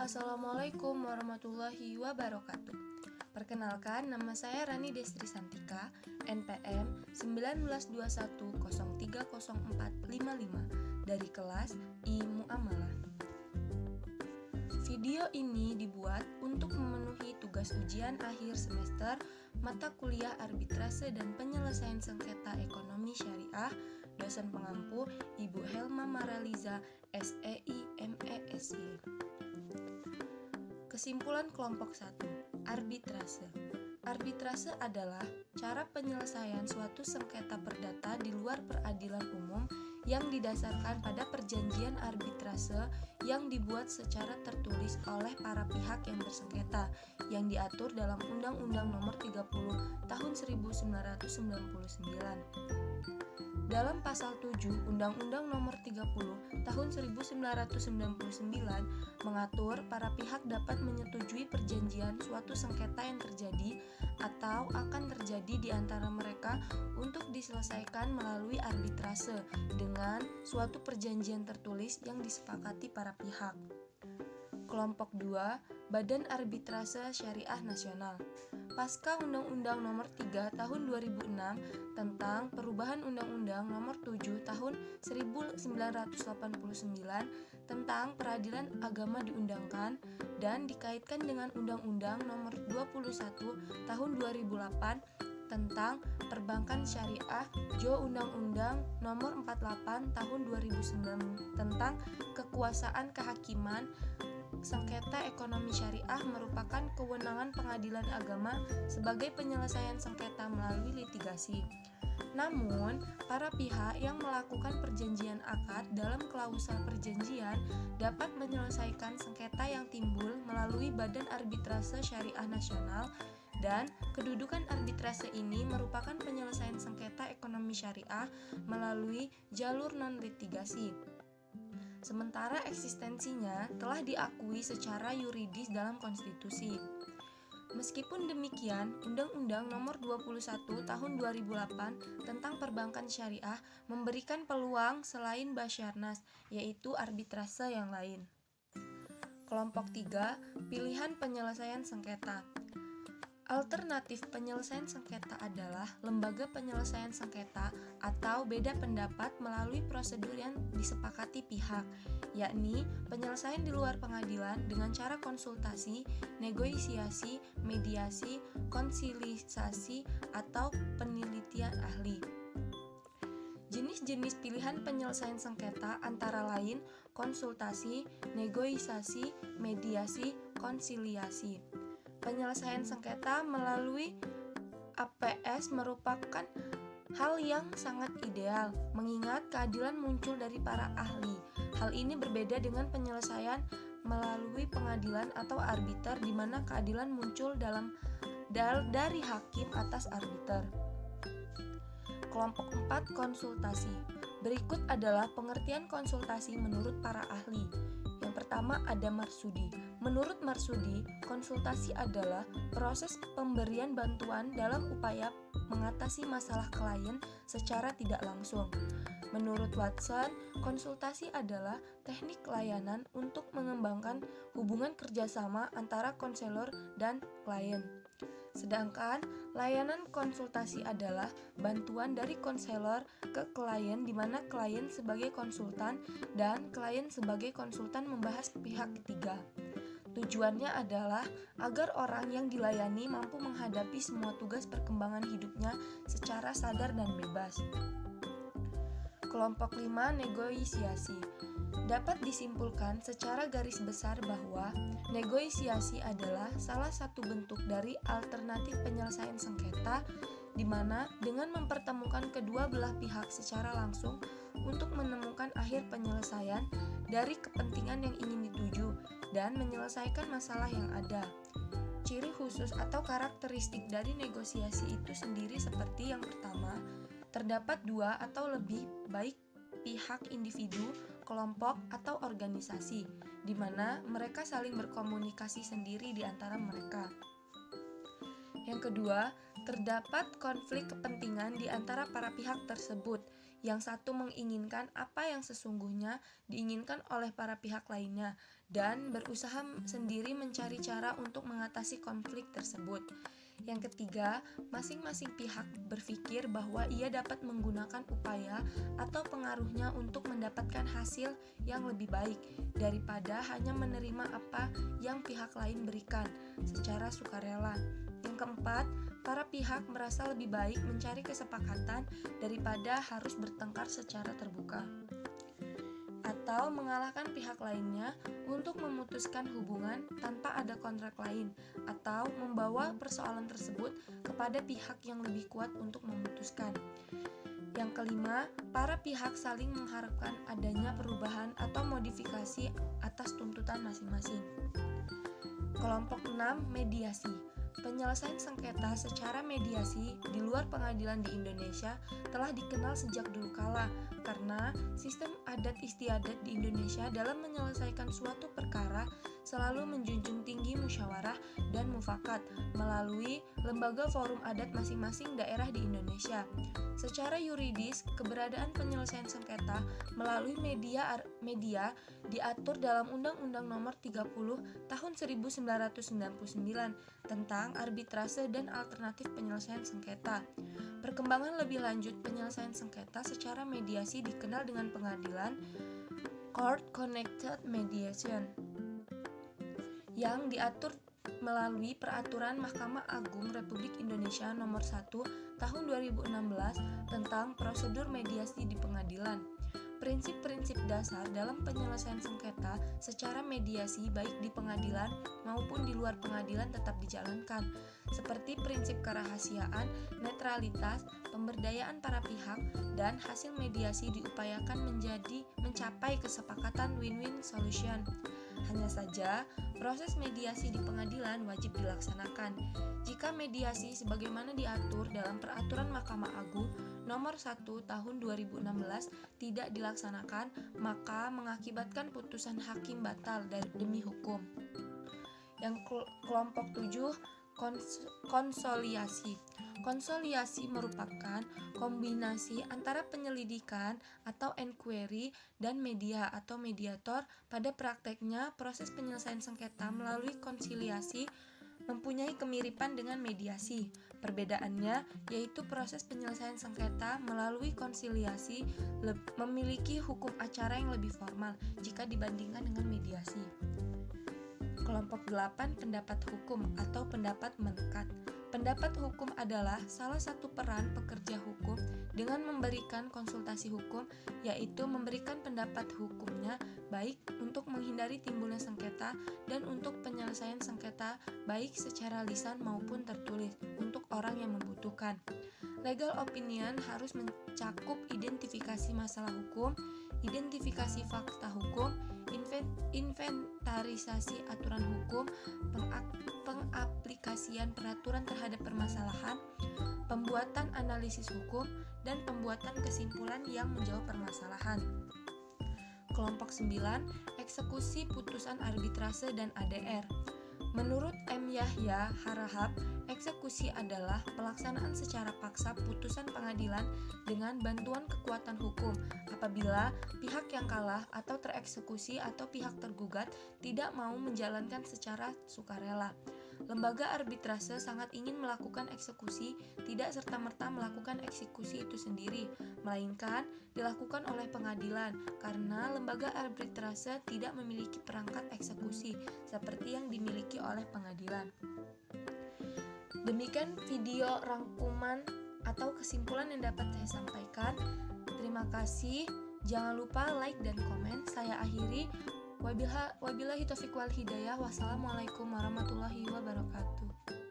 Assalamualaikum warahmatullahi wabarakatuh. Perkenalkan, nama saya Rani Destri Santika, NPM 1921030455 dari kelas I Muamalah. Video ini dibuat untuk memenuhi tugas ujian akhir semester mata kuliah Arbitrase dan Penyelesaian Sengketa Ekonomi Syariah, dosen pengampu Ibu Helma Maraliza, SEI MESY. Kesimpulan kelompok 1. Arbitrase. Arbitrase adalah cara penyelesaian suatu sengketa perdata di luar peradilan umum yang didasarkan pada perjanjian arbitrase yang dibuat secara tertulis oleh para pihak yang bersengketa yang diatur dalam Undang-Undang Nomor 30 Tahun 1999. Dalam pasal 7 Undang-Undang Nomor 30 Tahun 1999 mengatur para pihak dapat menyetujui perjanjian suatu sengketa yang terjadi atau akan terjadi di antara mereka untuk diselesaikan melalui arbitrase dengan suatu perjanjian tertulis yang disepakati para pihak. Kelompok 2, Badan Arbitrase Syariah Nasional. Pasca Undang-Undang Nomor 3 Tahun 2006 tentang perubahan Undang-Undang Nomor 7 Tahun 1989 tentang peradilan agama diundangkan dan dikaitkan dengan Undang-Undang Nomor 21 Tahun 2008 tentang perbankan syariah, Undang-Undang Nomor 48 Tahun 2009 tentang kekuasaan kehakiman. Sengketa ekonomi syariah merupakan kewenangan pengadilan agama sebagai penyelesaian sengketa melalui litigasi. Namun, para pihak yang melakukan perjanjian akad dalam klausal perjanjian dapat menyelesaikan sengketa yang timbul melalui Badan Arbitrase Syariah Nasional, dan kedudukan arbitrase ini merupakan penyelesaian sengketa ekonomi syariah melalui jalur non-litigasi. Sementara eksistensinya telah diakui secara yuridis dalam konstitusi. Meskipun demikian, Undang-Undang Nomor 21 Tahun 2008 tentang perbankan syariah memberikan peluang selain Basyarnas, yaitu arbitrase yang lain. Kelompok 3, Pilihan penyelesaian sengketa. Alternatif penyelesaian sengketa adalah lembaga penyelesaian sengketa atau beda pendapat melalui prosedur yang disepakati pihak, yakni penyelesaian di luar pengadilan dengan cara konsultasi, negosiasi, mediasi, konsilisasi, atau penelitian ahli. Jenis-jenis pilihan penyelesaian sengketa antara lain konsultasi, negosiasi, mediasi, konsiliasi. Penyelesaian sengketa melalui APS merupakan hal yang sangat ideal, mengingat keadilan muncul dari para ahli. Hal ini berbeda dengan penyelesaian melalui pengadilan atau arbiter, di mana keadilan muncul dari hakim atas arbiter. Kelompok 4, konsultasi. Berikut adalah pengertian konsultasi menurut para ahli. Yang pertama ada Marsudi. Menurut Marsudi, konsultasi adalah proses pemberian bantuan dalam upaya mengatasi masalah klien secara tidak langsung. Menurut Watson, konsultasi adalah teknik layanan untuk mengembangkan hubungan kerjasama antara konselor dan klien. Sedangkan layanan konsultasi adalah bantuan dari konselor ke klien, di mana klien sebagai konsultan dan klien sebagai konsultan membahas pihak ketiga. Tujuannya adalah agar orang yang dilayani mampu menghadapi semua tugas perkembangan hidupnya secara sadar dan bebas. Kelompok 5, negosiasi. Dapat disimpulkan secara garis besar bahwa negosiasi adalah salah satu bentuk dari alternatif penyelesaian sengketa, di mana dengan mempertemukan kedua belah pihak secara langsung untuk menemukan akhir penyelesaian dari kepentingan yang ingin dituju dan menyelesaikan masalah yang ada. Ciri khusus atau karakteristik dari negosiasi itu sendiri seperti yang pertama, terdapat dua atau lebih baik pihak individu, kelompok, atau organisasi, di mana mereka saling berkomunikasi sendiri di antara mereka. Yang kedua, terdapat konflik kepentingan di antara para pihak tersebut. Yang satu menginginkan apa yang sesungguhnya diinginkan oleh para pihak lainnya dan berusaha sendiri mencari cara untuk mengatasi konflik tersebut. Yang ketiga, masing-masing pihak berpikir bahwa ia dapat menggunakan upaya atau pengaruhnya untuk mendapatkan hasil yang lebih baik daripada hanya menerima apa yang pihak lain berikan secara sukarela. Yang keempat, para pihak merasa lebih baik mencari kesepakatan daripada harus bertengkar secara terbuka atau mengalahkan pihak lainnya untuk memutuskan hubungan tanpa ada kontrak lain atau membawa persoalan tersebut kepada pihak yang lebih kuat untuk memutuskan. Yang kelima, para pihak saling mengharapkan adanya perubahan atau modifikasi atas tuntutan masing-masing. Kelompok 6, mediasi. Penyelesaian sengketa secara mediasi di luar pengadilan di Indonesia telah dikenal sejak dulu kala karena sistem adat istiadat di Indonesia dalam menyelesaikan suatu perkara selalu menjunjung tinggi musyawarah dan mufakat melalui lembaga forum adat masing-masing daerah di Indonesia. Secara yuridis, keberadaan penyelesaian sengketa melalui media diatur dalam Undang-Undang Nomor 30 Tahun 1999 tentang arbitrase dan alternatif penyelesaian sengketa. Perkembangan lebih lanjut penyelesaian sengketa secara mediasi dikenal dengan pengadilan Court Connected Mediation yang diatur melalui Peraturan Mahkamah Agung Republik Indonesia Nomor 1 Tahun 2016 tentang prosedur mediasi di pengadilan. Prinsip-prinsip dasar dalam penyelesaian sengketa secara mediasi baik di pengadilan maupun di luar pengadilan tetap dijalankan, seperti prinsip kerahasiaan, netralitas, pemberdayaan para pihak, dan hasil mediasi diupayakan mencapai kesepakatan win-win solution. Hanya saja, proses mediasi di pengadilan wajib dilaksanakan. Jika mediasi sebagaimana diatur dalam Peraturan Mahkamah Agung Nomor 1 Tahun 2016 tidak dilaksanakan, maka mengakibatkan putusan hakim batal demi hukum. Yang kelompok 7, konsoliasi. Konsoliasi merupakan kombinasi antara penyelidikan atau inquiry dan media atau mediator. Pada prakteknya, proses penyelesaian sengketa melalui konsiliasi mempunyai kemiripan dengan mediasi. Perbedaannya yaitu proses penyelesaian sengketa melalui konsiliasi memiliki hukum acara yang lebih formal jika dibandingkan dengan mediasi. Kelompok 8, pendapat hukum atau pendapat melekat. Pendapat hukum adalah salah satu peran pekerja hukum dengan memberikan konsultasi hukum, yaitu memberikan pendapat hukumnya baik untuk menghindari timbulnya sengketa dan untuk penyelesaian sengketa baik secara lisan maupun tertulis untuk orang yang membutuhkan. Legal opinion harus mencakup identifikasi masalah hukum, identifikasi fakta hukum, inventarisasi aturan hukum, pengaplikasian peraturan terhadap permasalahan, pembuatan analisis hukum, dan pembuatan kesimpulan yang menjawab permasalahan. Kelompok 9, eksekusi putusan arbitrase dan ADR. Menurut M. Yahya Harahap, eksekusi adalah pelaksanaan secara paksa putusan pengadilan dengan bantuan kekuatan hukum apabila pihak yang kalah atau tereksekusi atau pihak tergugat tidak mau menjalankan secara sukarela. Lembaga arbitrase sangat ingin melakukan eksekusi, tidak serta-merta melakukan eksekusi itu sendiri, melainkan dilakukan oleh pengadilan karena lembaga arbitrase tidak memiliki perangkat eksekusi seperti yang dimiliki oleh pengadilan. Demikian video rangkuman atau kesimpulan yang dapat saya sampaikan. Terima kasih. Jangan lupa like dan komen. Saya akhiri. Wabillahi taufiq wal hidayah. Wassalamualaikum warahmatullahi wabarakatuh.